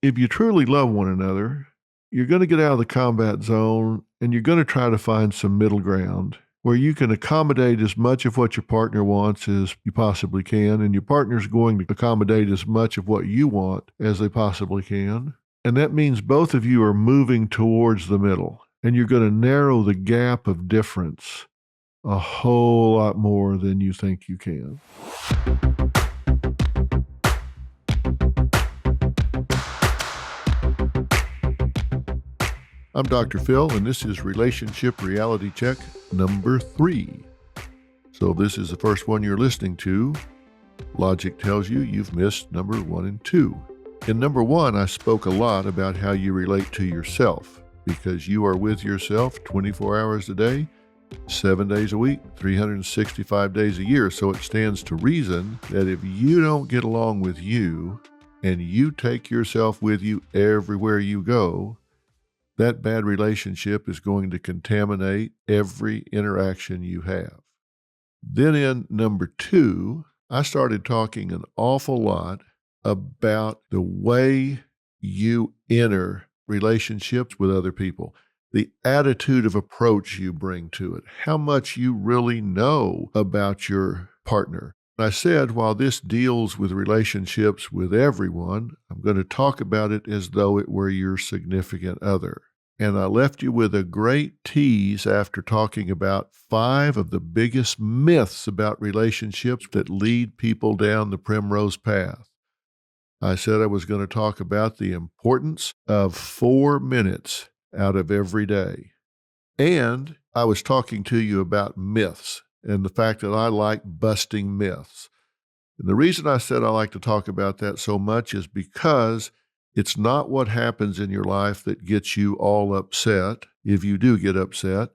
If you truly love one another, you're going to get out of the combat zone and you're going to try to find some middle ground where you can accommodate as much of what your partner wants as you possibly can, and your partner's going to accommodate as much of what you want as they possibly can. And that means both of you are moving towards the middle, and you're going to narrow the gap of difference a whole lot more than you think you can. I'm Dr. Phil, and this is Relationship Reality Check number 3. So if this is the first one you're listening to, logic tells you you've missed number 1 and 2. In number 1, I spoke a lot about how you relate to yourself, because you are with yourself 24 hours a day, 7 days a week, 365 days a year. So it stands to reason that if you don't get along with you and you take yourself with you everywhere you go, that bad relationship is going to contaminate every interaction you have. Then in number 2, I started talking an awful lot about the way you enter relationships with other people, the attitude of approach you bring to it, how much you really know about your partner. I said, while this deals with relationships with everyone, I'm going to talk about it as though it were your significant other. And I left you with a great tease after talking about 5 of the biggest myths about relationships that lead people down the primrose path. I said I was going to talk about the importance of 4 minutes out of every day. And I was talking to you about myths and the fact that I like busting myths. And the reason I said I like to talk about that so much is because it's not what happens in your life that gets you all upset, if you do get upset.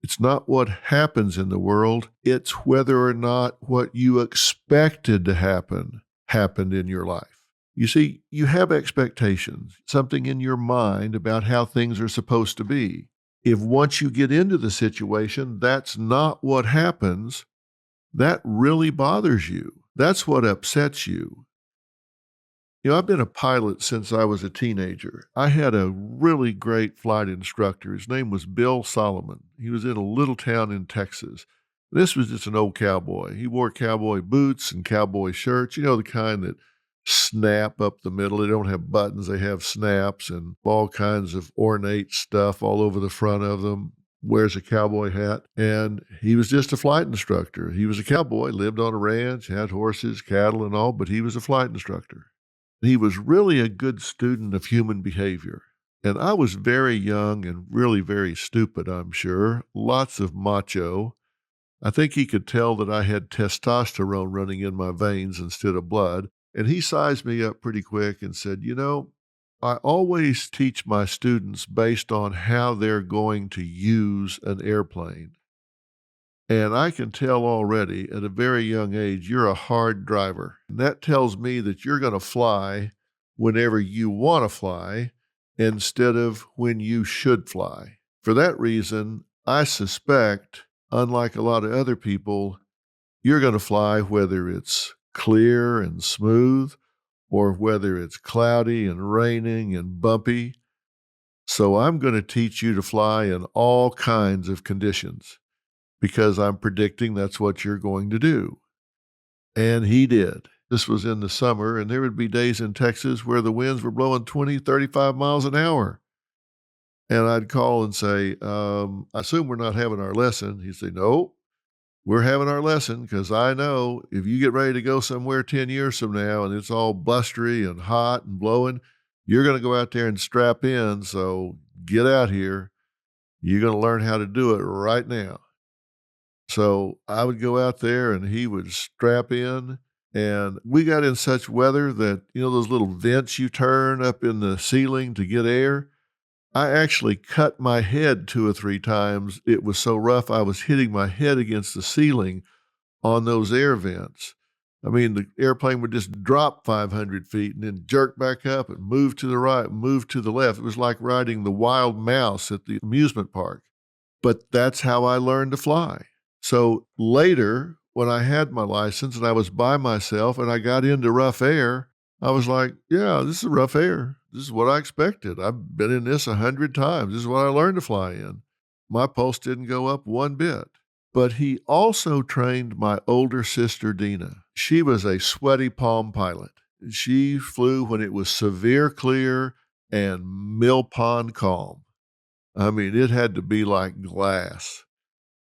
It's not what happens in the world. It's whether or not what you expected to happen happened in your life. You see, you have expectations, something in your mind about how things are supposed to be. If once you get into the situation, that's not what happens, that really bothers you. That's what upsets you. I've been a pilot since I was a teenager. I had a really great flight instructor. His name was Bill Solomon. He was in a little town in Texas. This was just an old cowboy. He wore cowboy boots and cowboy shirts, the kind that snap up the middle. They don't have buttons, they have snaps and all kinds of ornate stuff all over the front of them. Wears a cowboy hat, and he was just a flight instructor. He was a cowboy, lived on a ranch, had horses, cattle, and all, but he was a flight instructor. He was really a good student of human behavior. And I was very young and really very stupid, I'm sure. Lots of macho. I think he could tell that I had testosterone running in my veins instead of blood. And he sized me up pretty quick and said, I always teach my students based on how they're going to use an airplane. And I can tell already at a very young age, you're a hard driver. And that tells me that you're going to fly whenever you want to fly instead of when you should fly. For that reason, I suspect, unlike a lot of other people, you're going to fly whether it's clear and smooth or whether it's cloudy and raining and bumpy. So I'm going to teach you to fly in all kinds of conditions, because I'm predicting that's what you're going to do. And he did. This was in the summer, and there would be days in Texas where the winds were blowing 20, 35 miles an hour. And I'd call and say, I assume we're not having our lesson. He'd say, no, we're having our lesson, because I know if you get ready to go somewhere 10 years from now and it's all blustery and hot and blowing, you're going to go out there and strap in. So get out here. You're going to learn how to do it right now. So I would go out there and he would strap in, and we got in such weather that, those little vents you turn up in the ceiling to get air, I actually cut my head 2 or 3 times. It was so rough, I was hitting my head against the ceiling on those air vents. I mean, the airplane would just drop 500 feet and then jerk back up and move to the right, move to the left. It was like riding the wild mouse at the amusement park. But that's how I learned to fly. So later, when I had my license and I was by myself and I got into rough air, I was like, yeah, this is rough air. This is what I expected. I've been in this 100 times. This is what I learned to fly in. My pulse didn't go up one bit. But he also trained my older sister, Dina. She was a sweaty palm pilot. She flew when it was severe clear and mill pond calm. I mean, it had to be like glass.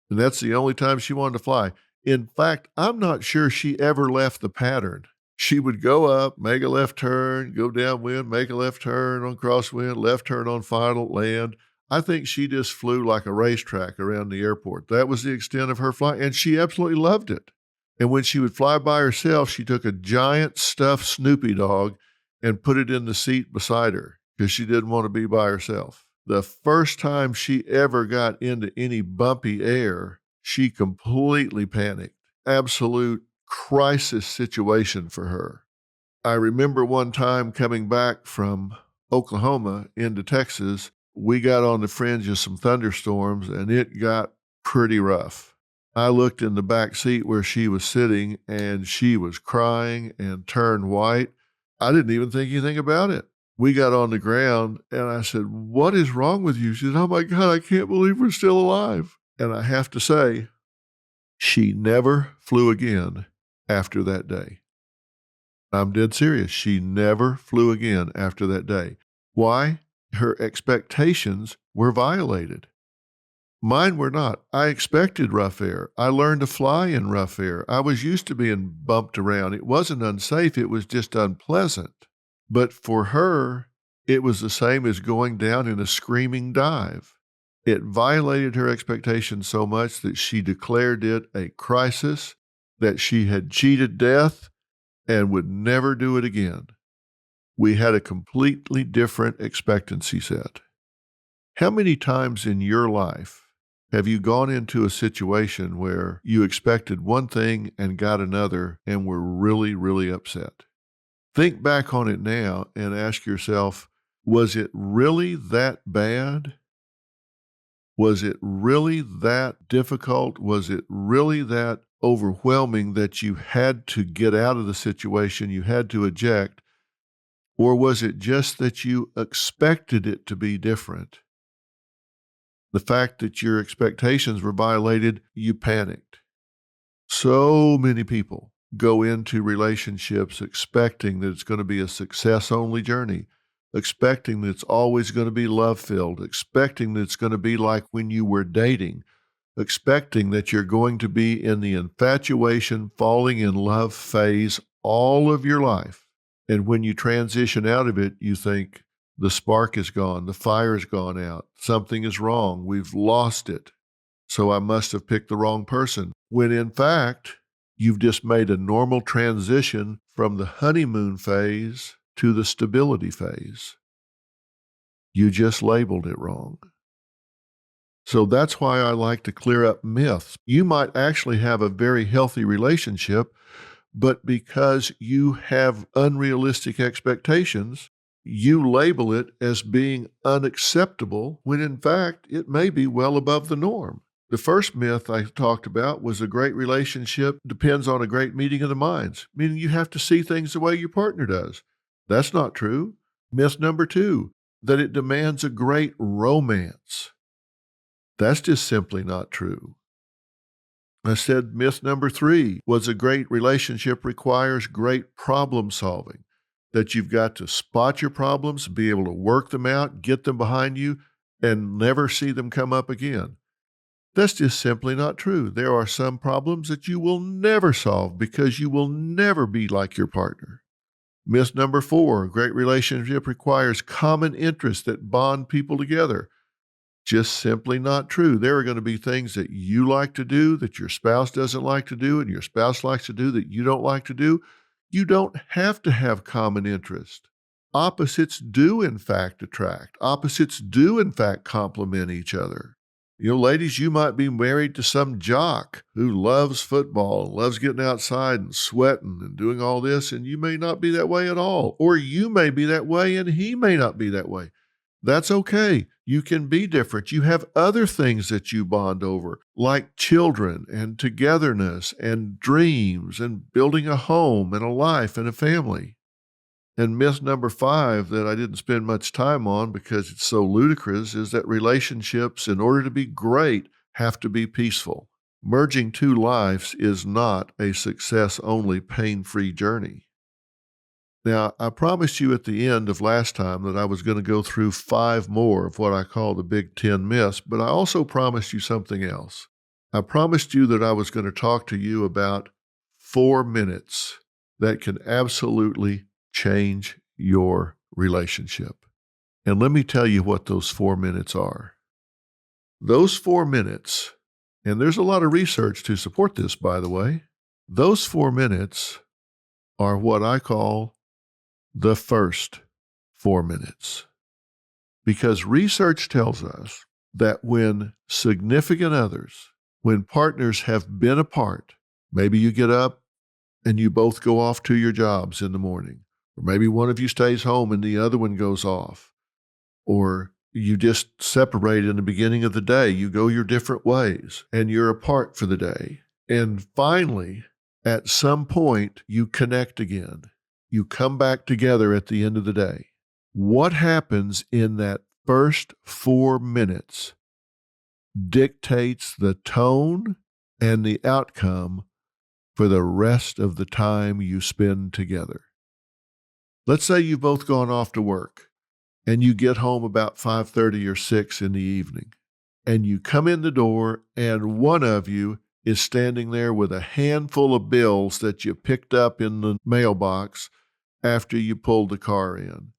And that's the only time she wanted to fly. In fact, I'm not sure she ever left the pattern. She would go up, make a left turn, go downwind, make a left turn on crosswind, left turn on final, land. I think she just flew like a racetrack around the airport. That was the extent of her flight, and she absolutely loved it. And when she would fly by herself, she took a giant stuffed Snoopy dog and put it in the seat beside her because she didn't want to be by herself. The first time she ever got into any bumpy air, she completely panicked. Absolute crisis situation for her. I remember one time coming back from Oklahoma into Texas, we got on the fringe of some thunderstorms and it got pretty rough. I looked in the back seat where she was sitting and she was crying and turned white. I didn't even think anything about it. We got on the ground and I said, "What is wrong with you?" She said, "Oh my God, I can't believe we're still alive." And I have to say, she never flew again after that day. I'm dead serious. She never flew again after that day. Why? Her expectations were violated. Mine were not. I expected rough air. I learned to fly in rough air. I was used to being bumped around. It wasn't unsafe. It was just unpleasant. But for her, it was the same as going down in a screaming dive. It violated her expectations so much that she declared it a crisis, that she had cheated death and would never do it again. We had a completely different expectancy set. How many times in your life have you gone into a situation where you expected one thing and got another and were really, really upset? Think back on it now and ask yourself, was it really that bad? Was it really that difficult? Was it really that overwhelming that you had to get out of the situation, you had to eject? Or was it just that you expected it to be different? The fact that your expectations were violated, you panicked. So many people go into relationships expecting that it's going to be a success-only journey, expecting that it's always going to be love-filled, expecting that it's going to be like when you were dating, expecting that you're going to be in the infatuation, falling in love phase all of your life. And when you transition out of it, you think the spark is gone, the fire has gone out, something is wrong, we've lost it. So I must have picked the wrong person. When in fact, you've just made a normal transition from the honeymoon phase to the stability phase. You just labeled it wrong. So that's why I like to clear up myths. You might actually have a very healthy relationship, but because you have unrealistic expectations, you label it as being unacceptable when in fact it may be well above the norm. The first myth I talked about was a great relationship depends on a great meeting of the minds, meaning you have to see things the way your partner does. That's not true. Myth number 2, that it demands a great romance. That's just simply not true. I said myth number 3 was a great relationship requires great problem solving, that you've got to spot your problems, be able to work them out, get them behind you, and never see them come up again. That's just simply not true. There are some problems that you will never solve because you will never be like your partner. Myth number 4, a great relationship requires common interests that bond people together. Just simply not true. There are going to be things that you like to do that your spouse doesn't like to do, and your spouse likes to do that you don't like to do. You don't have to have common interest. Opposites do, in fact, attract. Opposites do, in fact, complement each other. You know, ladies, you might be married to some jock who loves football and loves getting outside and sweating and doing all this, and you may not be that way at all. Or you may be that way and he may not be that way. That's okay. You can be different. You have other things that you bond over, like children and togetherness and dreams and building a home and a life and a family. And myth number 5 that I didn't spend much time on because it's so ludicrous is that relationships, in order to be great, have to be peaceful. Merging two lives is not a success-only, pain-free journey. Now, I promised you at the end of last time that I was going to go through 5 more of what I call the Big 10 myths, but I also promised you something else. I promised you that I was going to talk to you about 4 minutes that can absolutely change your relationship. And let me tell you what those 4 minutes are. Those 4 minutes, and there's a lot of research to support this, by the way, those 4 minutes are what I call the first 4 minutes. Because research tells us that when significant others, when partners have been apart, maybe you get up and you both go off to your jobs in the morning, or maybe one of you stays home and the other one goes off, or you just separate in the beginning of the day, you go your different ways, and you're apart for the day. And finally, at some point, you connect again. You come back together at the end of the day. What happens in that first 4 minutes dictates the tone and the outcome for the rest of the time you spend together. Let's say you've both gone off to work and you get home about 5:30 or 6 in the evening, and you come in the door and one of you is standing there with a handful of bills that you picked up in the mailbox after you pulled the car in.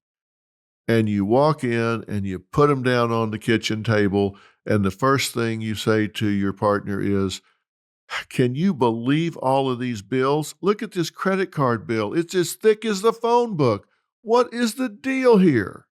And you walk in and you put them down on the kitchen table, and the first thing you say to your partner is, "Can you believe all of these bills? Look at this credit card bill. It's as thick as the phone book. What is the deal here?"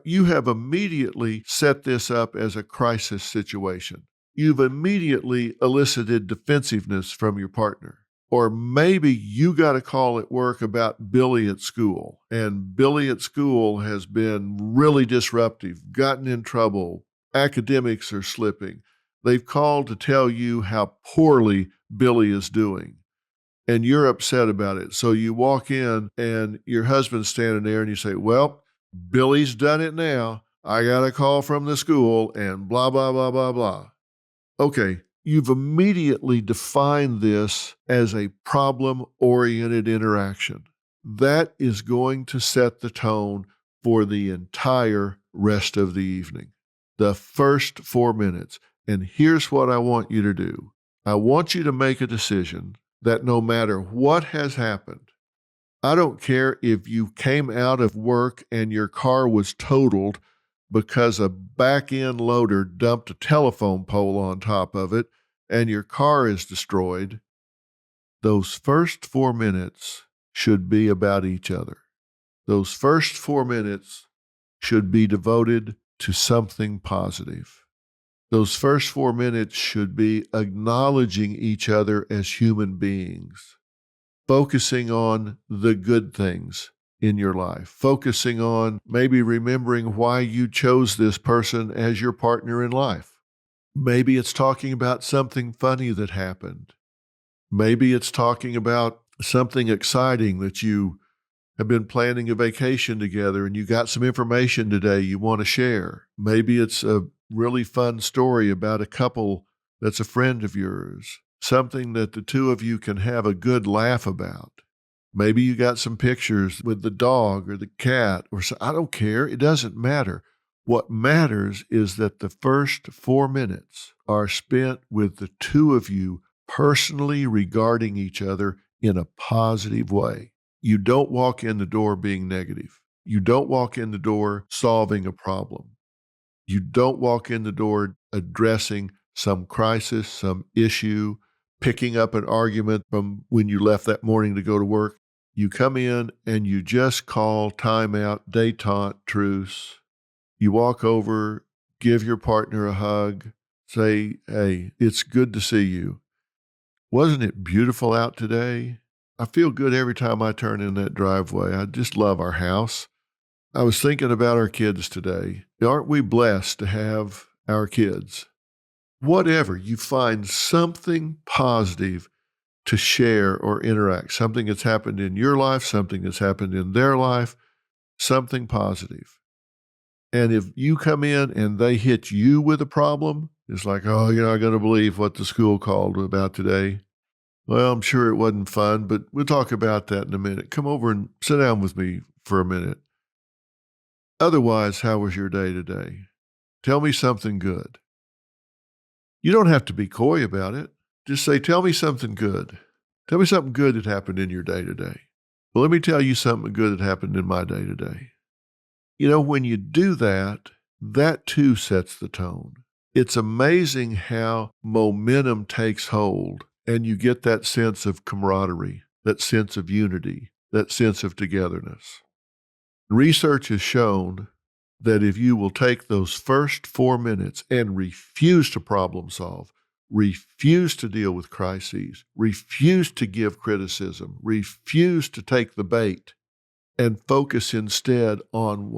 You have immediately set this up as a crisis situation. You've immediately elicited defensiveness from your partner. Or maybe you got a call at work about Billy at school, and Billy at school has been really disruptive, gotten in trouble, academics are slipping. They've called to tell you how poorly Billy is doing, and you're upset about it. So you walk in and your husband's standing there and you say, "Well, Billy's done it now. I got a call from the school and blah, blah, blah, blah, blah." Okay, you've immediately defined this as a problem-oriented interaction. That is going to set the tone for the entire rest of the evening. The first 4 minutes. And here's what I want you to do. I want you to make a decision that no matter what has happened, I don't care if you came out of work and your car was totaled because a back-end loader dumped a telephone pole on top of it and your car is destroyed. Those first 4 minutes should be about each other. Those first 4 minutes should be devoted to something positive. Those first 4 minutes should be acknowledging each other as human beings, focusing on the good things in your life, focusing on maybe remembering why you chose this person as your partner in life. Maybe it's talking about something funny that happened. Maybe it's talking about something exciting that you have been planning a vacation together and you got some information today you want to share. Maybe it's a really fun story about a couple that's a friend of yours, something that the two of you can have a good laugh about. Maybe you got some pictures with the dog or the cat or so. I don't care. It doesn't matter. What matters is that the first 4 minutes are spent with the two of you personally regarding each other in a positive way. You don't walk in the door being negative. You don't walk in the door solving a problem. You don't walk in the door addressing some crisis, some issue, picking up an argument from when you left that morning to go to work. You come in and you just call timeout, détente, truce. You walk over, give your partner a hug, say, "Hey, it's good to see you. Wasn't it beautiful out today? I feel good every time I turn in that driveway. I just love our house. I was thinking about our kids today. Aren't we blessed to have our kids?" Whatever, you find something positive to share or interact, something that's happened in your life, something that's happened in their life, something positive. And if you come in and they hit you with a problem, it's like, oh, you're not going to believe what the school called about today. Well, I'm sure it wasn't fun, but we'll talk about that in a minute. Come over and sit down with me for a minute. Otherwise, how was your day today? Tell me something good. You don't have to be coy about it. Just say, tell me something good. Tell me something good that happened in your day today. Well, let me tell you something good that happened in my day today. You know, when you do that, that too sets the tone. It's amazing how momentum takes hold and you get that sense of camaraderie, that sense of unity, that sense of togetherness. Research has shown that if you will take those first 4 minutes and refuse to problem solve, refuse to deal with crises, refuse to give criticism, refuse to take the bait, and focus instead on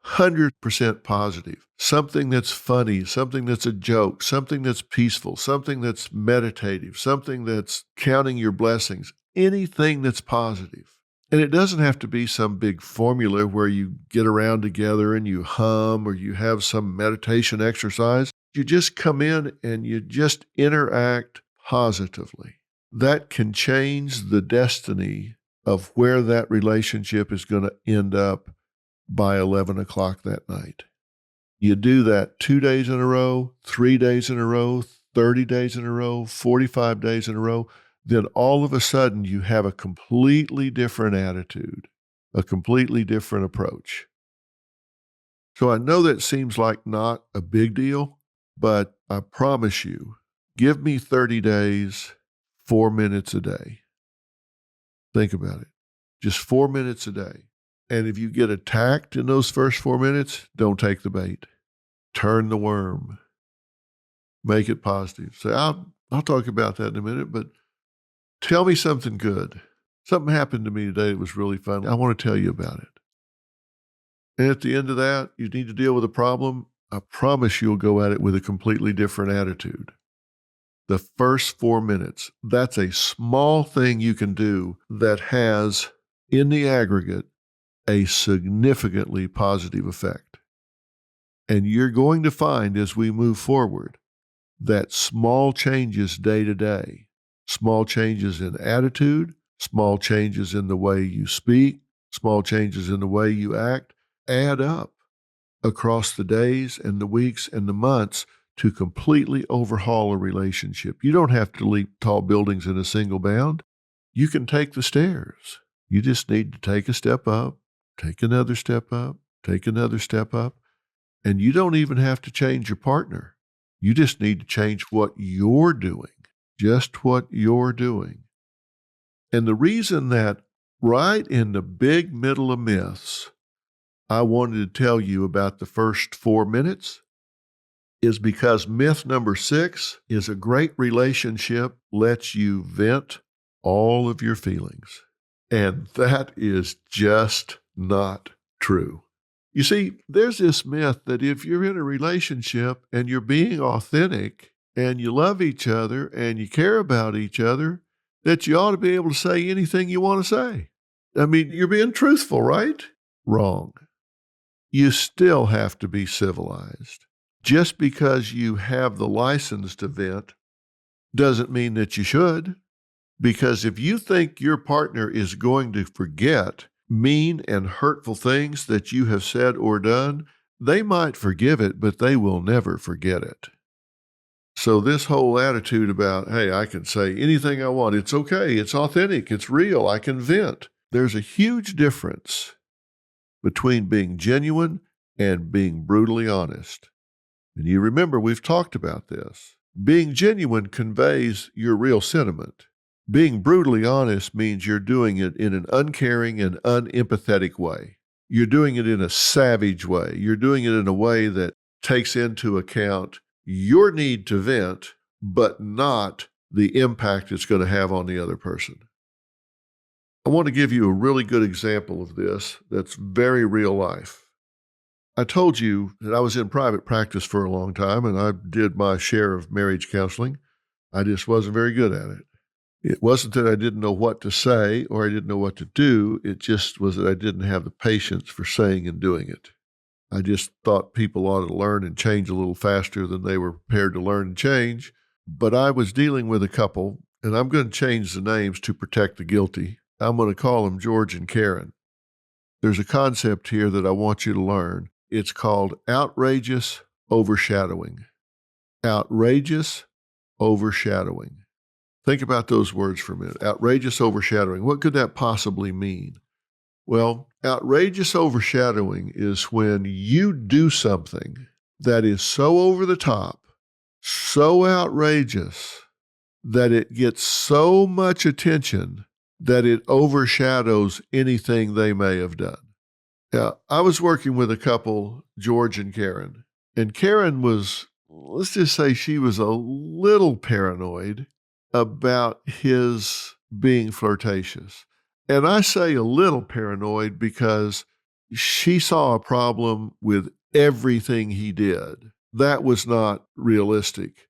100% positive, something that's funny, something that's a joke, something that's peaceful, something that's meditative, something that's counting your blessings, anything that's positive. And it doesn't have to be some big formula where you get around together and you hum or you have some meditation exercise. You just come in and you just interact positively. That can change the destiny of where that relationship is going to end up by 11 o'clock that night. You do that 2 days in a row, 3 days in a row, 30 days in a row, 45 days in a row, then all of a sudden you have a completely different attitude, a completely different approach. So I know that seems like not a big deal, but I promise you, give me 30 days, 4 minutes a day. Think about it. Just 4 minutes a day. And if you get attacked in those first 4 minutes, don't take the bait. Turn the worm. Make it positive. Say, I'll talk about that in a minute, but tell me something good. Something happened to me today that was really fun. I want to tell you about it. And at the end of that, you need to deal with a problem. I promise you'll go at it with a completely different attitude. The first 4 minutes, that's a small thing you can do that has, in the aggregate, a significantly positive effect. And you're going to find as we move forward that small changes day to day, small changes in attitude, small changes in the way you speak, small changes in the way you act, add up across the days and the weeks and the months to completely overhaul a relationship. You don't have to leap tall buildings in a single bound. You can take the stairs. You just need to take a step up, take another step up, take another step up, and you don't even have to change your partner. You just need to change what you're doing, just what you're doing. And the reason that right in the big middle of myths, I wanted to tell you about the first 4 minutes is because myth number 6 is a great relationship lets you vent all of your feelings. And that is just not true. You see, there's this myth that if you're in a relationship and you're being authentic and you love each other and you care about each other, that you ought to be able to say anything you want to say. I mean, you're being truthful, right? Wrong. You still have to be civilized. Just because you have the license to vent doesn't mean that you should. Because if you think your partner is going to forget mean and hurtful things that you have said or done, they might forgive it, but they will never forget it. So this whole attitude about, hey, I can say anything I want, it's okay, it's authentic, it's real, I can vent. There's a huge difference between being genuine and being brutally honest. And you remember we've talked about this. Being genuine conveys your real sentiment. Being brutally honest means you're doing it in an uncaring and unempathetic way. You're doing it in a savage way. You're doing it in a way that takes into account your need to vent, but not the impact it's going to have on the other person. I want to give you a really good example of this that's very real life. I told you that I was in private practice for a long time and I did my share of marriage counseling. I just wasn't very good at it. It wasn't that I didn't know what to say or I didn't know what to do. It just was that I didn't have the patience for saying and doing it. I just thought people ought to learn and change a little faster than they were prepared to learn and change. But I was dealing with a couple, and I'm going to change the names to protect the guilty. I'm going to call them George and Karen. There's a concept here that I want you to learn. It's called outrageous overshadowing. Outrageous overshadowing. Think about those words for a minute. Outrageous overshadowing. What could that possibly mean? Well, outrageous overshadowing is when you do something that is so over the top, so outrageous, that it gets so much attention that it overshadows anything they may have done. Now, I was working with a couple, George and Karen was, let's just say she was a little paranoid about his being flirtatious. And I say a little paranoid because she saw a problem with everything he did. That was not realistic.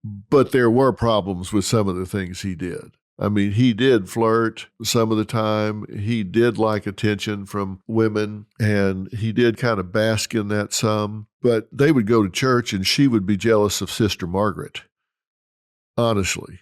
But there were problems with some of the things he did. I mean, he did flirt some of the time. He did like attention from women, and he did kind of bask in that some. But they would go to church, and she would be jealous of Sister Margaret. Honestly.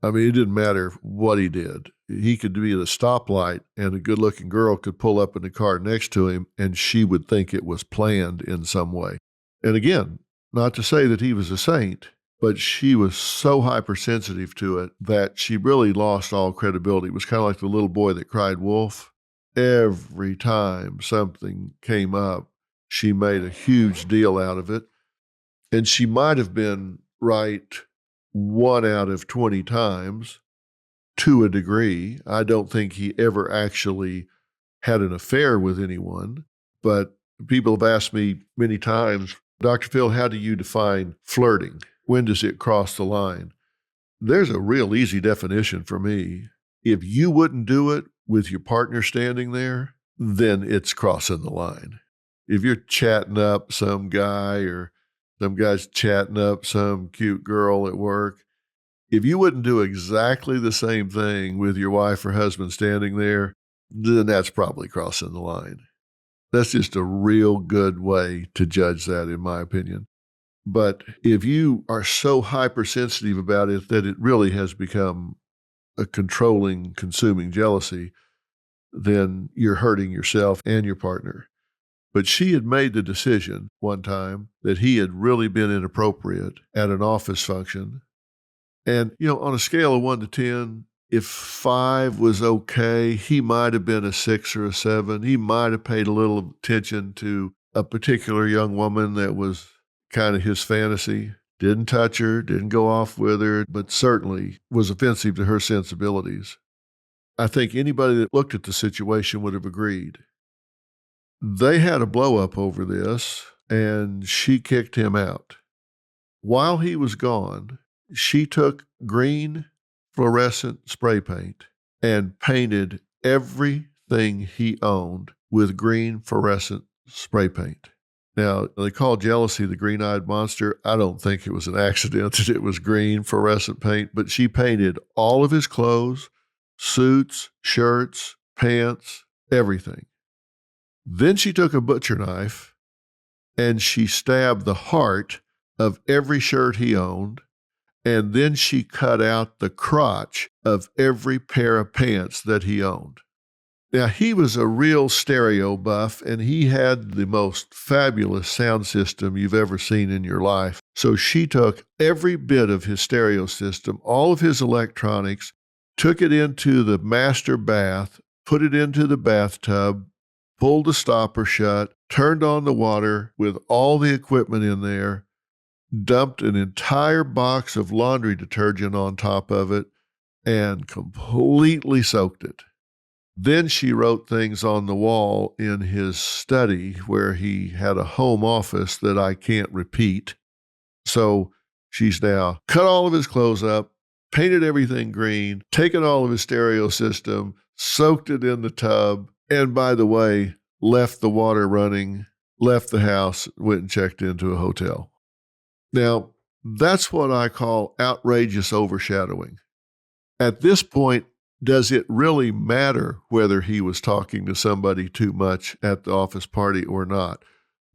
I mean, it didn't matter what he did. He could be at a stoplight, and a good-looking girl could pull up in the car next to him, and she would think it was planned in some way. And again, not to say that he was a saint, but she was so hypersensitive to it that she really lost all credibility. It was kind of like the little boy that cried wolf. Every time something came up, she made a huge deal out of it. And she might have been right 1 out of 20 times to a degree. I don't think he ever actually had an affair with anyone, but people have asked me many times, Dr. Phil, how do you define flirting? When does it cross the line? There's a real easy definition for me. If you wouldn't do it with your partner standing there, then it's crossing the line. If you're chatting up some guy or some guy's chatting up some cute girl at work, if you wouldn't do exactly the same thing with your wife or husband standing there, then that's probably crossing the line. That's just a real good way to judge that, in my opinion. But if you are so hypersensitive about it that it really has become a controlling, consuming jealousy, then you're hurting yourself and your partner. But she had made the decision one time that he had really been inappropriate at an office function. And, on a scale of 1 to 10, if 5 was okay, he might have been a 6 or a 7. He might have paid a little attention to a particular young woman that was kind of his fantasy. Didn't touch her, didn't go off with her, but certainly was offensive to her sensibilities. I think anybody that looked at the situation would have agreed. They had a blow up over this, and she kicked him out. While he was gone, she took green fluorescent spray paint and painted everything he owned with green fluorescent spray paint. Now, they call jealousy the green-eyed monster. I don't think it was an accident that it was green fluorescent paint, but she painted all of his clothes, suits, shirts, pants, everything. Then she took a butcher knife and she stabbed the heart of every shirt he owned, and then she cut out the crotch of every pair of pants that he owned. Now, he was a real stereo buff, and he had the most fabulous sound system you've ever seen in your life. So she took every bit of his stereo system, all of his electronics, took it into the master bath, put it into the bathtub, pulled the stopper shut, turned on the water with all the equipment in there, dumped an entire box of laundry detergent on top of it, and completely soaked it. Then she wrote things on the wall in his study where he had a home office that I can't repeat. So she's now cut all of his clothes up, painted everything green, taken all of his stereo system, soaked it in the tub, and by the way, left the water running, left the house, went and checked into a hotel. Now, that's what I call outrageous overshadowing. At this point, does it really matter whether he was talking to somebody too much at the office party or not?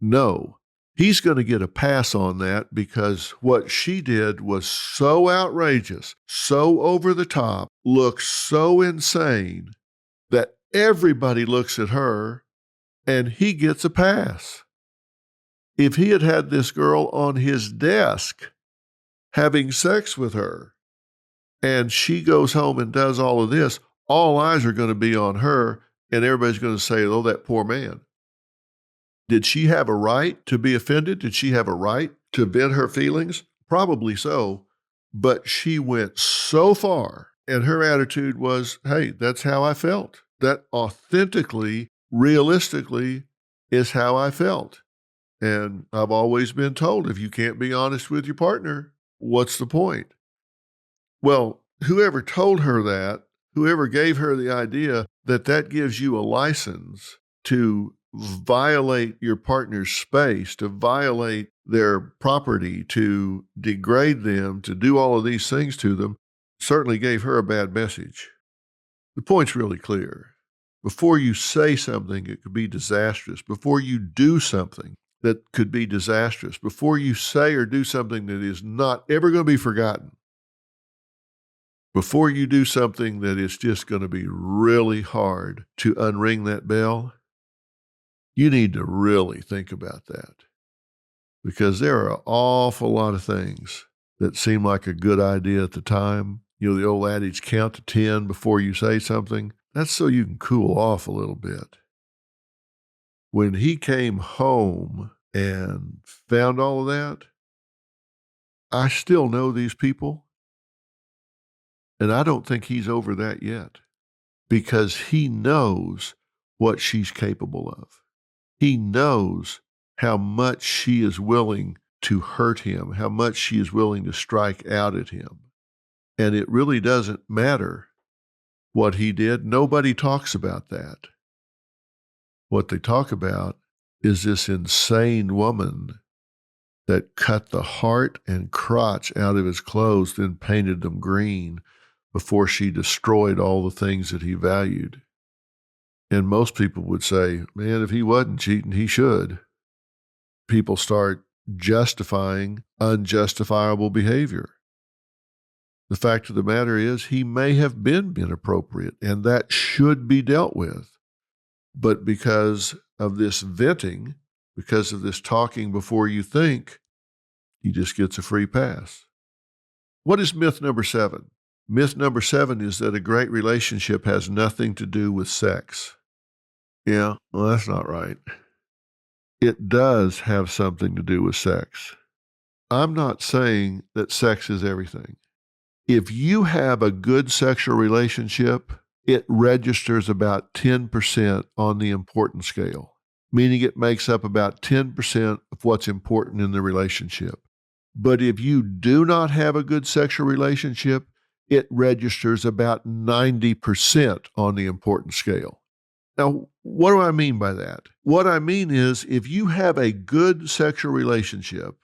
No. He's going to get a pass on that because what she did was so outrageous, so over the top, looks so insane that everybody looks at her and he gets a pass. If he had had this girl on his desk having sex with her and she goes home and does all of this, all eyes are going to be on her and everybody's going to say, oh, that poor man. Did she have a right to be offended? Did she have a right to vent her feelings? Probably so, but she went so far and her attitude was, hey, that's how I felt. That authentically, realistically is how I felt. And I've always been told if you can't be honest with your partner, what's the point? Well, whoever told her that, whoever gave her the idea that that gives you a license to violate your partner's space, to violate their property, to degrade them, to do all of these things to them, certainly gave her a bad message. The point's really clear. Before you say something, it could be disastrous. Before you do something that could be disastrous, before you say or do something that is not ever going to be forgotten, before you do something that is just going to be really hard to unring that bell, you need to really think about that, because there are an awful lot of things that seem like a good idea at the time. You know, the old adage, count to 10 before you say something. That's so you can cool off a little bit. When he came home and found all of that, I still know these people, and I don't think he's over that yet, because he knows what she's capable of. He knows how much she is willing to hurt him, how much she is willing to strike out at him. And it really doesn't matter what he did. Nobody talks about that. What they talk about is this insane woman that cut the heart and crotch out of his clothes, then painted them green before she destroyed all the things that he valued. And most people would say, man, if he wasn't cheating, he should. People start justifying unjustifiable behavior. The fact of the matter is he may have been inappropriate, and that should be dealt with. But because of this venting, because of this talking before you think, he just gets a free pass. What is myth number 7? Myth number 7 is that a great relationship has nothing to do with sex. Yeah, well, that's not right. It does have something to do with sex. I'm not saying that sex is everything. If you have a good sexual relationship, it registers about 10% on the importance scale, meaning it makes up about 10% of what's important in the relationship. But if you do not have a good sexual relationship, it registers about 90% on the importance scale. Now, what do I mean by that? What I mean is if you have a good sexual relationship,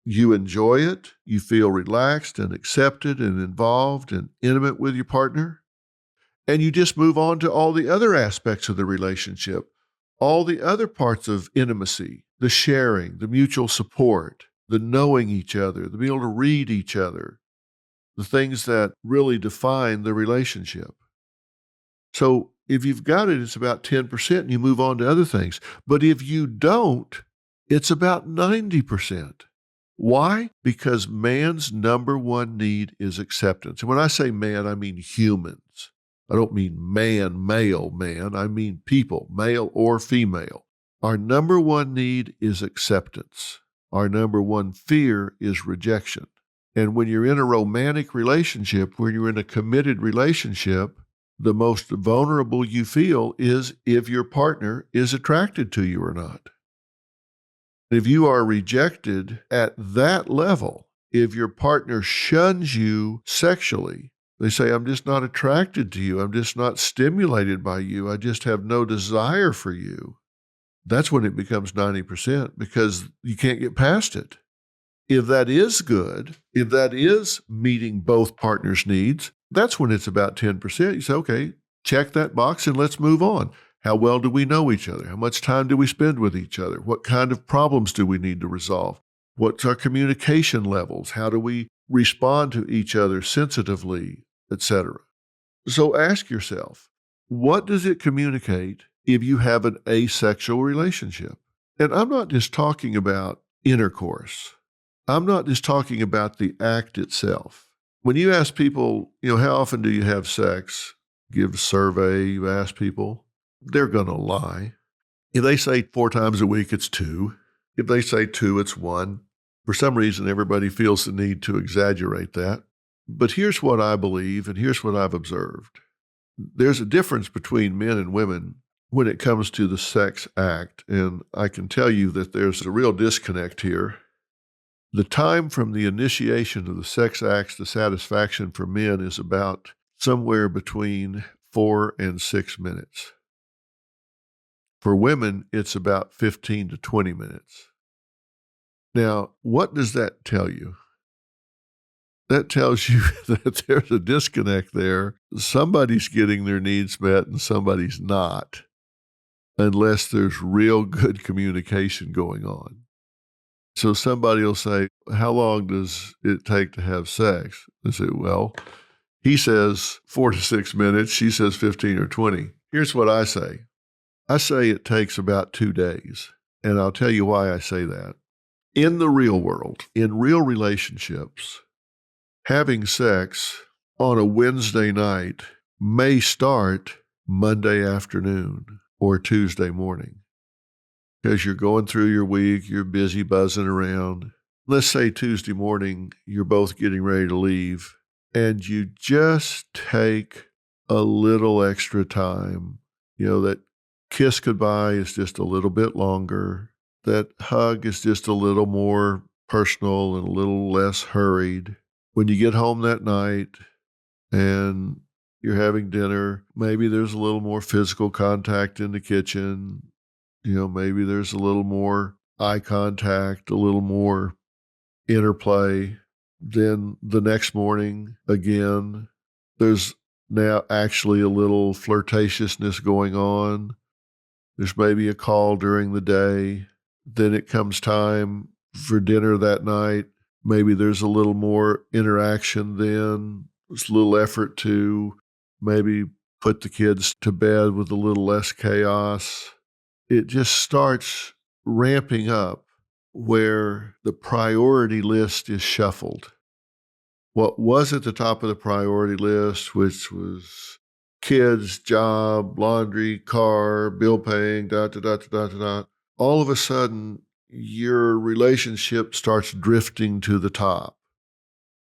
you enjoy it, you feel relaxed and accepted and involved and intimate with your partner, and you just move on to all the other aspects of the relationship, all the other parts of intimacy, the sharing, the mutual support, the knowing each other, the being able to read each other, the things that really define the relationship. So if you've got it, it's about 10% and you move on to other things. But if you don't, it's about 90%. Why? Because man's number one need is acceptance. And when I say man, I mean humans. I don't mean man, male man. I mean people, male or female. Our number one need is acceptance. Our number one fear is rejection. And when you're in a romantic relationship, when you're in a committed relationship, the most vulnerable you feel is if your partner is attracted to you or not. If you are rejected at that level, if your partner shuns you sexually, they say, I'm just not attracted to you. I'm just not stimulated by you. I just have no desire for you. That's when it becomes 90% because you can't get past it. If that is good, if that is meeting both partners' needs, That's when it's about 10%. You say, okay, check that box and let's move on. How well do we know each other? How much time do we spend with each other? What kind of problems do we need to resolve? What's our communication levels? How do we respond to each other sensitively, etc.? So ask yourself, what does it communicate if you have an asexual relationship? And I'm not just talking about intercourse. I'm not just talking about the act itself. When you ask people, how often do you have sex? Give a survey, you ask people, they're going to lie. If they say 4 times a week, it's 2. If they say 2, it's 1. For some reason, everybody feels the need to exaggerate that. But here's what I believe, and here's what I've observed. There's a difference between men and women when it comes to the sex act, and I can tell you that there's a real disconnect here. The time from the initiation of the sex acts to satisfaction for men is about somewhere between 4 and 6 minutes. For women, it's about 15 to 20 minutes. Now, what does that tell you? That tells you that there's a disconnect there. Somebody's getting their needs met and somebody's not, unless there's real good communication going on. So somebody will say, how long does it take to have sex? I say, well, he says 4 to 6 minutes. She says 15 or 20. Here's what I say. I say it takes about 2 days. And I'll tell you why I say that. In the real world, in real relationships, having sex on a Wednesday night may start Monday afternoon or Tuesday morning. Because you're going through your week, you're busy buzzing around. Let's say Tuesday morning, you're both getting ready to leave, and you just take a little extra time. That kiss goodbye is just a little bit longer. That hug is just a little more personal and a little less hurried. When you get home that night and you're having dinner, maybe there's a little more physical contact in the kitchen. Maybe there's a little more eye contact, a little more interplay. Then the next morning, again, there's now actually a little flirtatiousness going on. There's maybe a call during the day. Then it comes time for dinner that night. Maybe there's a little more interaction then. There's a little effort to maybe put the kids to bed with a little less chaos. It just starts ramping up where the priority list is shuffled. What was at the top of the priority list, which was kids, job, laundry, car, bill paying, all of a sudden, your relationship starts drifting to the top.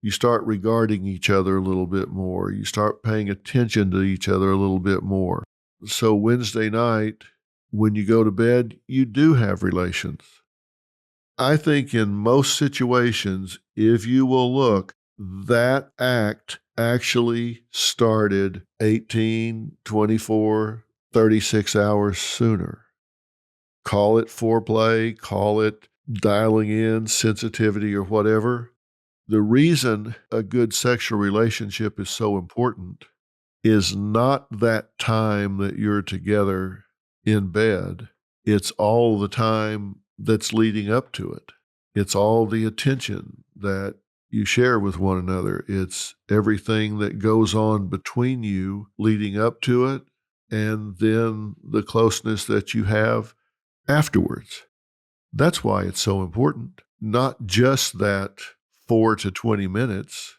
You start regarding each other a little bit more. You start paying attention to each other a little bit more. So Wednesday night, when you go to bed, you do have relations. I think in most situations, if you will look, that act actually started 18, 24, 36 hours sooner. Call it foreplay, call it dialing in, sensitivity, or whatever. The reason a good sexual relationship is so important is not that time that you're together in bed. It's all the time that's leading up to it. It's all the attention that you share with one another. It's everything that goes on between you leading up to it, and then the closeness that you have afterwards. That's why it's so important. Not just that 4 to 20 minutes.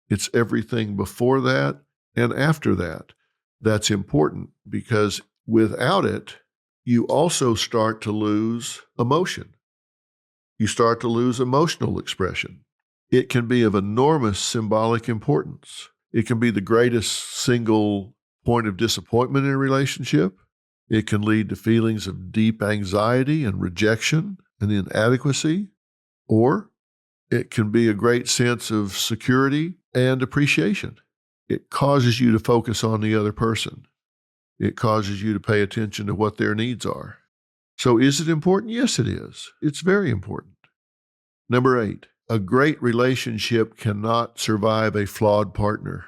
It's everything before that and after that. That's important because without it, you also start to lose emotion. You start to lose emotional expression. It can be of enormous symbolic importance. It can be the greatest single point of disappointment in a relationship. It can lead to feelings of deep anxiety and rejection and inadequacy, or it can be a great sense of security and appreciation. It causes you to focus on the other person. It causes you to pay attention to what their needs are. So is it important? Yes, it is. It's very important. Number 8, a great relationship cannot survive a flawed partner.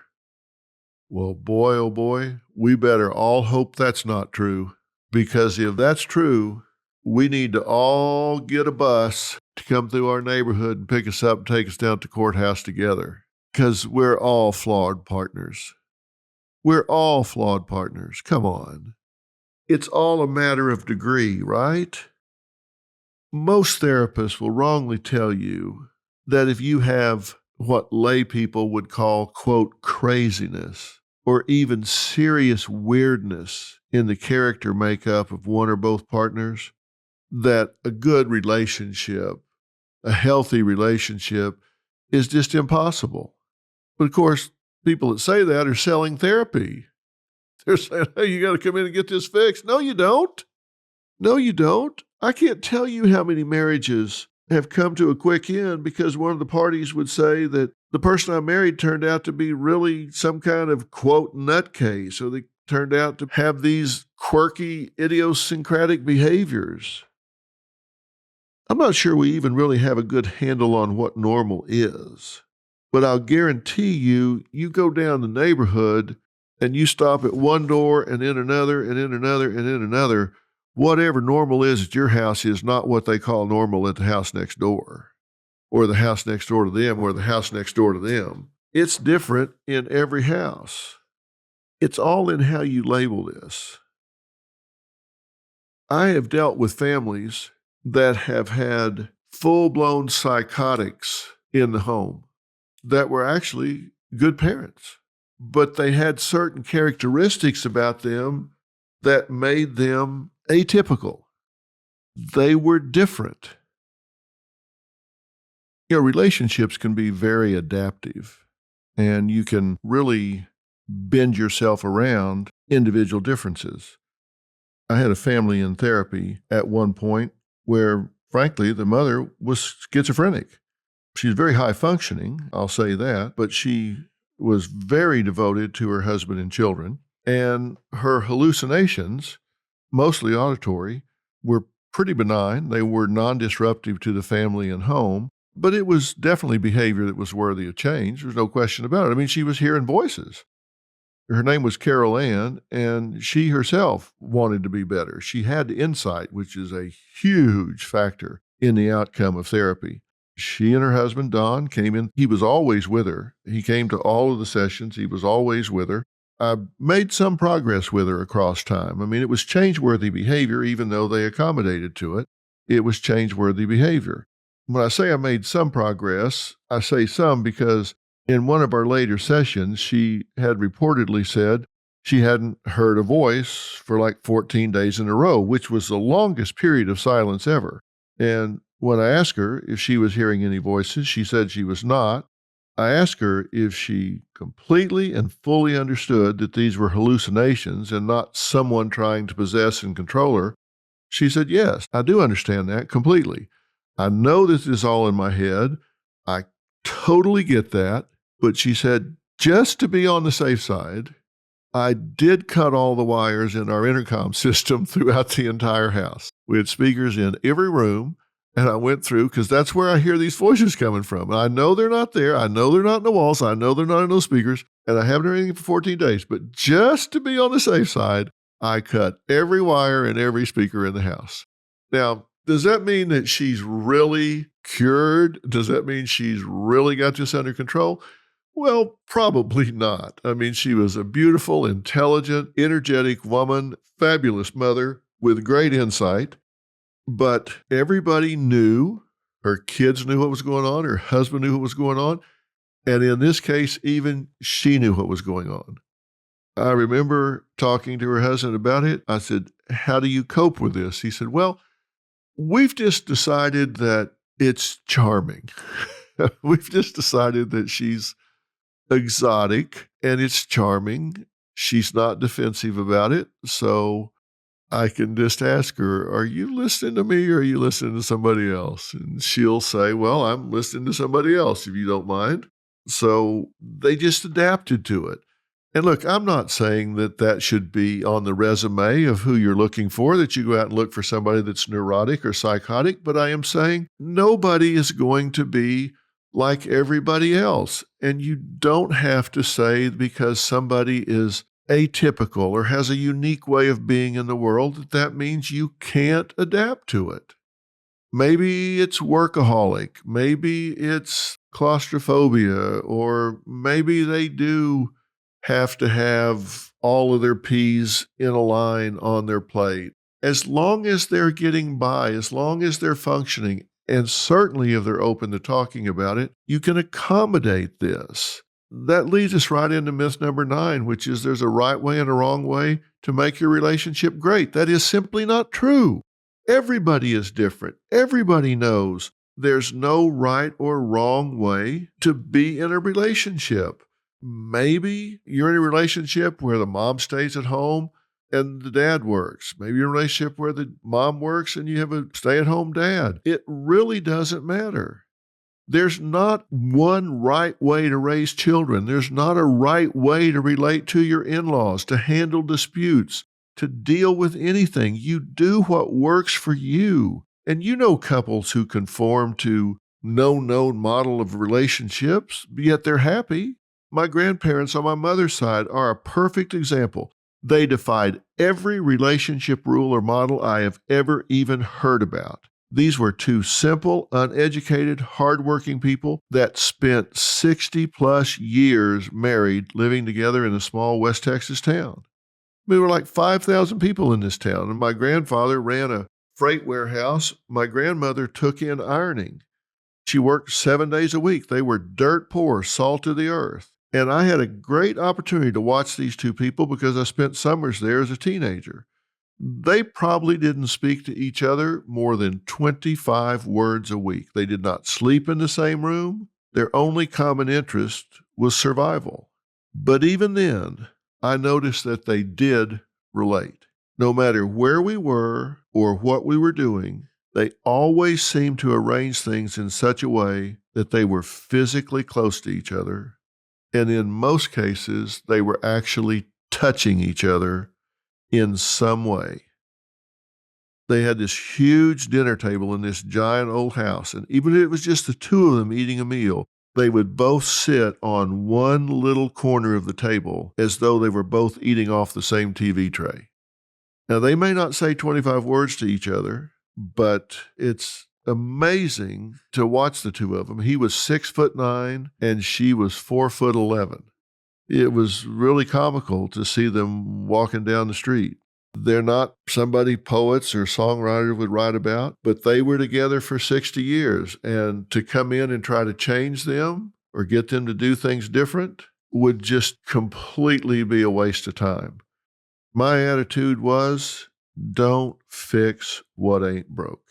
Well, boy, oh boy, we better all hope that's not true. Because if that's true, we need to all get a bus to come through our neighborhood and pick us up and take us down to the courthouse together. Because we're all flawed partners. We're all flawed partners. Come on. It's all a matter of degree, right? Most therapists will wrongly tell you that if you have what lay people would call, quote, craziness, or even serious weirdness in the character makeup of one or both partners, that a good relationship, a healthy relationship, is just impossible. But of course, people that say that are selling therapy. They're saying, hey, you got to come in and get this fixed. No, you don't. No, you don't. I can't tell you how many marriages have come to a quick end because one of the parties would say that the person I married turned out to be really some kind of, quote, nutcase, or they turned out to have these quirky, idiosyncratic behaviors. I'm not sure we even really have a good handle on what normal is, but I'll guarantee you, you go down the neighborhood and you stop at one door and in another and in another and in another, whatever normal is at your house is not what they call normal at the house next door, or the house next door to them, or the house next door to them. It's different in every house. It's all in how you label this. I have dealt with families that have had full-blown psychotics in the home that were actually good parents, but they had certain characteristics about them that made them atypical. They were different. You know, relationships can be very adaptive, and you can really bend yourself around individual differences. I had a family in therapy at one point where, frankly, the mother was schizophrenic. She's very high functioning, I'll say that, but she was very devoted to her husband and children, and her hallucinations, mostly auditory, were pretty benign. They were non-disruptive to the family and home, but it was definitely behavior that was worthy of change. There's no question about it. I mean, she was hearing voices. Her name was Carol Ann, and she herself wanted to be better. She had insight, which is a huge factor in the outcome of therapy. She and her husband, Don, came in. He was always with her. He came to all of the sessions. He was always with her. I made some progress with her across time. I mean, it was change-worthy behavior, even though they accommodated to it. It was change-worthy behavior. When I say I made some progress, I say some because in one of our later sessions, she had reportedly said she hadn't heard a voice for like 14 days in a row, which was the longest period of silence ever. And when I asked her if she was hearing any voices, she said she was not. I asked her if she completely and fully understood that these were hallucinations and not someone trying to possess and control her. She said, yes, I do understand that completely. I know this is all in my head. I totally get that. But she said, just to be on the safe side, I did cut all the wires in our intercom system throughout the entire house. We had speakers in every room, and I went through because that's where I hear these voices coming from. And I know they're not there. I know they're not in the walls. I know they're not in those speakers, and I haven't heard anything for 14 days. But just to be on the safe side, I cut every wire and every speaker in the house. Now, does that mean that she's really cured? Does that mean she's really got this under control? Well, probably not. I mean, she was a beautiful, intelligent, energetic woman, fabulous mother with great insight. But everybody knew, her kids knew what was going on, her husband knew what was going on, and in this case, even she knew what was going on. I remember talking to her husband about it. I said, how do you cope with this? He said, well, we've just decided that it's charming. We've just decided that she's exotic and it's charming. She's not defensive about it. So I can just ask her, are you listening to me or are you listening to somebody else? And she'll say, well, I'm listening to somebody else, if you don't mind. So they just adapted to it. And look, I'm not saying that that should be on the resume of who you're looking for, that you go out and look for somebody that's neurotic or psychotic, but I am saying nobody is going to be like everybody else. And you don't have to say because somebody is atypical or has a unique way of being in the world that means you can't adapt to it. Maybe it's workaholic, maybe it's claustrophobia, or maybe they do have to have all of their P's in a line on their plate. As long as they're getting by, as long as they're functioning, and certainly if they're open to talking about it, you can accommodate this. That leads us right into myth number 9, which is there's a right way and a wrong way to make your relationship great. That is simply not true. Everybody is different. Everybody knows there's no right or wrong way to be in a relationship. Maybe you're in a relationship where the mom stays at home and the dad works. Maybe you're in a relationship where the mom works and you have a stay-at-home dad. It really doesn't matter. There's not one right way to raise children. There's not a right way to relate to your in-laws, to handle disputes, to deal with anything. You do what works for you. And you know couples who conform to no known model of relationships, yet they're happy. My grandparents on my mother's side are a perfect example. They defied every relationship rule or model I have ever even heard about. These were two simple, uneducated, hardworking people that spent 60-plus years married, living together in a small West Texas town. We were like 5,000 people in this town, and my grandfather ran a freight warehouse. My grandmother took in ironing. She worked 7 days a week. They were dirt poor, salt of the earth. And I had a great opportunity to watch these two people because I spent summers there as a teenager. They probably didn't speak to each other more than 25 words a week. They did not sleep in the same room. Their only common interest was survival. But even then, I noticed that they did relate. No matter where we were or what we were doing, they always seemed to arrange things in such a way that they were physically close to each other. And in most cases, they were actually touching each other in some way. They had this huge dinner table in this giant old house, and even if it was just the two of them eating a meal, they would both sit on one little corner of the table as though they were both eating off the same TV tray. Now, they may not say 25 words to each other, but it's amazing to watch the two of them. He was 6'9" and she was 4'11". It was really comical to see them walking down the street. They're not somebody poets or songwriters would write about, but they were together for 60 years. And to come in and try to change them or get them to do things different would just completely be a waste of time. My attitude was, don't fix what ain't broke.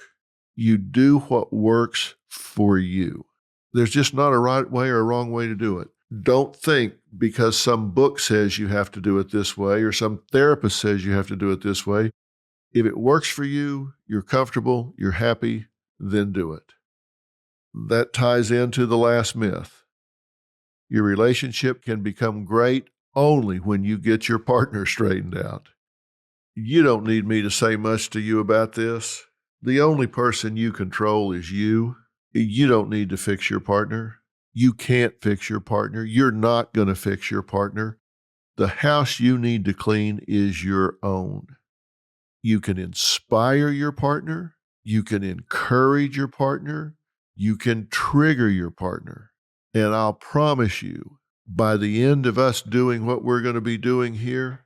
You do what works for you. There's just not a right way or a wrong way to do it. Don't think because some book says you have to do it this way or some therapist says you have to do it this way. If it works for you, you're comfortable, you're happy, then do it. That ties into the last myth. Your relationship can become great only when you get your partner straightened out. You don't need me to say much to you about this. The only person you control is you. You don't need to fix your partner. You can't fix your partner. You're not going to fix your partner. The house you need to clean is your own. You can inspire your partner. You can encourage your partner. You can trigger your partner. And I'll promise you, by the end of us doing what we're going to be doing here,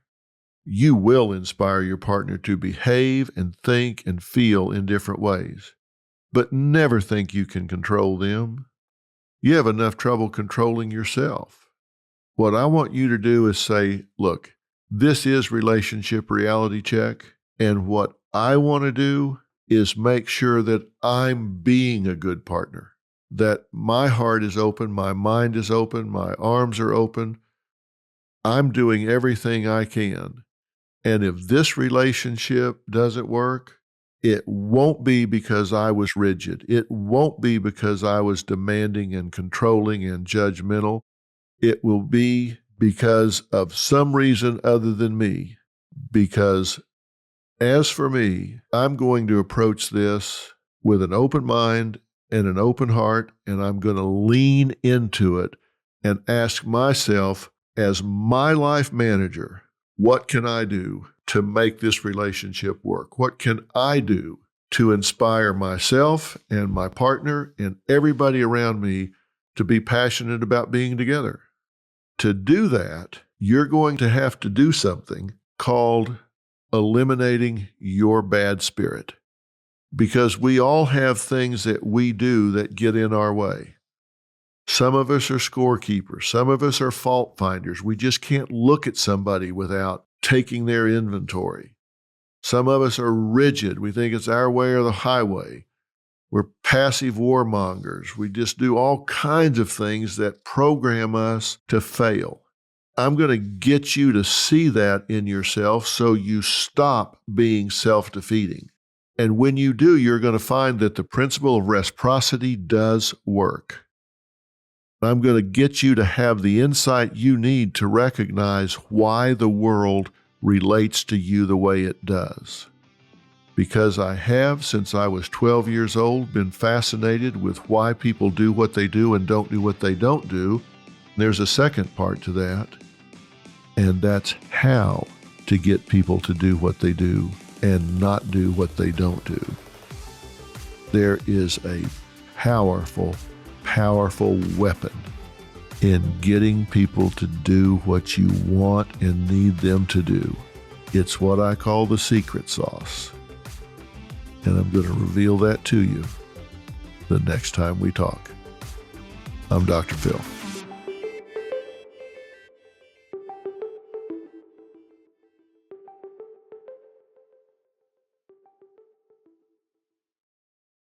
you will inspire your partner to behave and think and feel in different ways. But never think you can control them. You have enough trouble controlling yourself. What I want you to do is say, look, this is relationship reality check. And what I want to do is make sure that I'm being a good partner, that my heart is open, my mind is open, my arms are open. I'm doing everything I can. And if this relationship doesn't work, it won't be because I was rigid. It won't be because I was demanding and controlling and judgmental. It will be because of some reason other than me. Because as for me, I'm going to approach this with an open mind and an open heart, and I'm going to lean into it and ask myself, as my life manager, what can I do to make this relationship work? What can I do to inspire myself and my partner and everybody around me to be passionate about being together? To do that, you're going to have to do something called eliminating your bad spirit, because we all have things that we do that get in our way. Some of us are scorekeepers. Some of us are fault finders. We just can't look at somebody without taking their inventory. Some of us are rigid. We think it's our way or the highway. We're passive warmongers. We just do all kinds of things that program us to fail. I'm going to get you to see that in yourself so you stop being self-defeating. And when you do, you're going to find that the principle of reciprocity does work. I'm going to get you to have the insight you need to recognize why the world relates to you the way it does. Because I have, since I was 12 years old, been fascinated with why people do what they do and don't do what they don't do. There's a second part to that, and that's how to get people to do what they do and not do what they don't do. There is a powerful weapon in getting people to do what you want and need them to do. It's what I call the secret sauce. And I'm going to reveal that to you the next time we talk. I'm DrPhil.